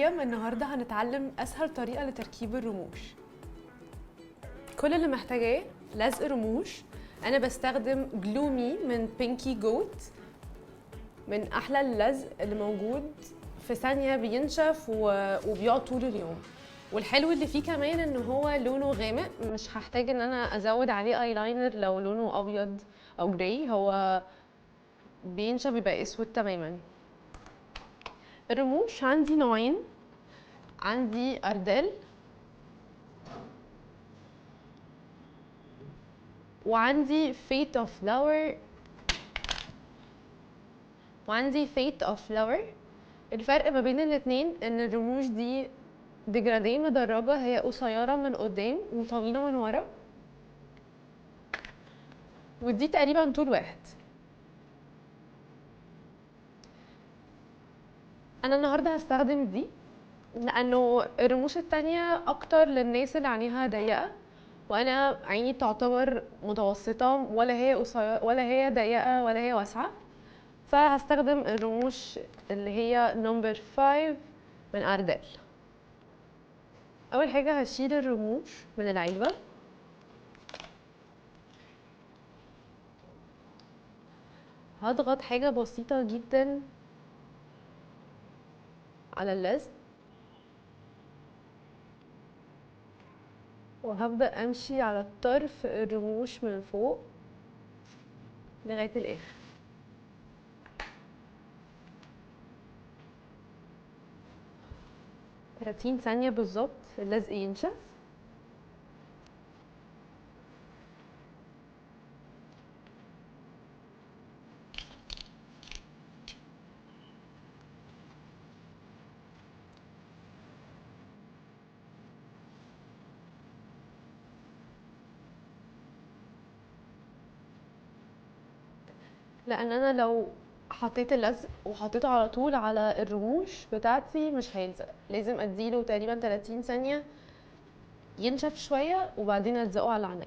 مريم. النهارده هنتعلم اسهل طريقه لتركيب الرموش. كل اللي محتاجاه لزق رموش. انا بستخدم جلومي من بينكي جوت، من احلى اللزق اللي موجود، في ثانيه بينشف وبيقعد طول اليوم. والحلو اللي فيه كمان ان هو لونه غامق، مش هحتاج ان انا ازود عليه ايلاينر لو لونه ابيض او جراي، هو بينشف بيبقى اسود تماما. الرموش عندي نوعين، عندي أردال وعندي فيت اوف فلاور الفرق ما بين الاتنين ان الرموش دي ديجراديه مدرجه، هي قصيره من قدام وطويله من ورا، ودي تقريبا طول واحد. انا النهارده هستخدم دي لانه الرموش التانية اكتر للناس اللي عينيها ضيقه، وانا عيني تعتبر متوسطه، ولا هي قصيره ولا هي ضيقه ولا هي واسعه، فهستخدم الرموش اللي هي نمبر 5 من أردال. اول حاجه هشيل الرموش من العلبه، هضغط حاجه بسيطه جدا على اللزق، وهبدأ امشي على طرف الرموش من فوق لغاية الاخر. – 30 ثانية بالظبط اللزق ينشف. لان انا لو حطيت اللزق وحطيته على طول على الرموش بتاعتي مش هيلزق، لازم اديله تقريبا 30 ثانية ينشف شوية وبعدين الزقه على عينيا.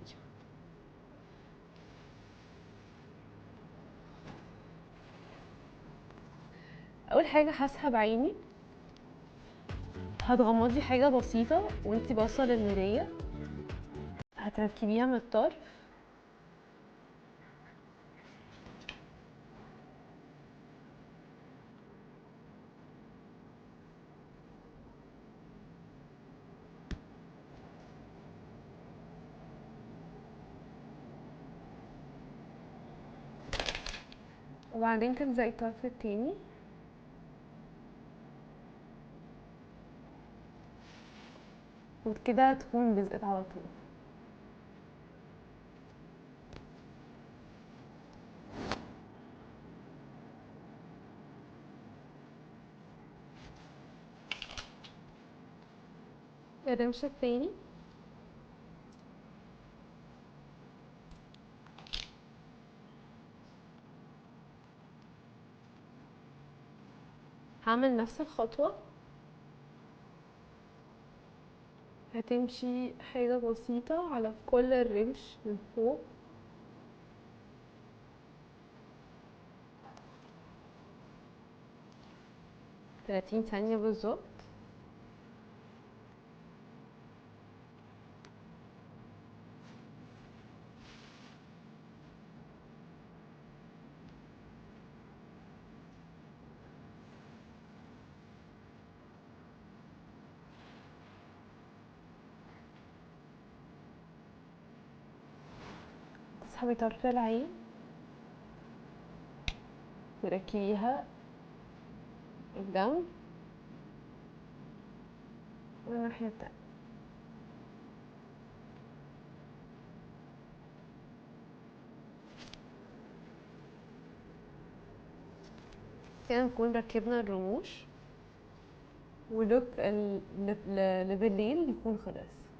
اول حاجة هسحب عيني، هتغمضي حاجة بسيطة وانتي باصة للمراية، هتركبيها من الطرف وبعدين تلزقي الطرف التاني، وكده تكون لزقت على طول. الرمش التاني هعمل نفس الخطوة، هتمشي حاجة بسيطة على كل الرمش من فوق، – 30 ثانية بالظبط. تسحبي طرف العين تركبيها قدام والناحية التانية. كده نكون ركبنا الرموش، ولوك اللي بالليل يكون خلص.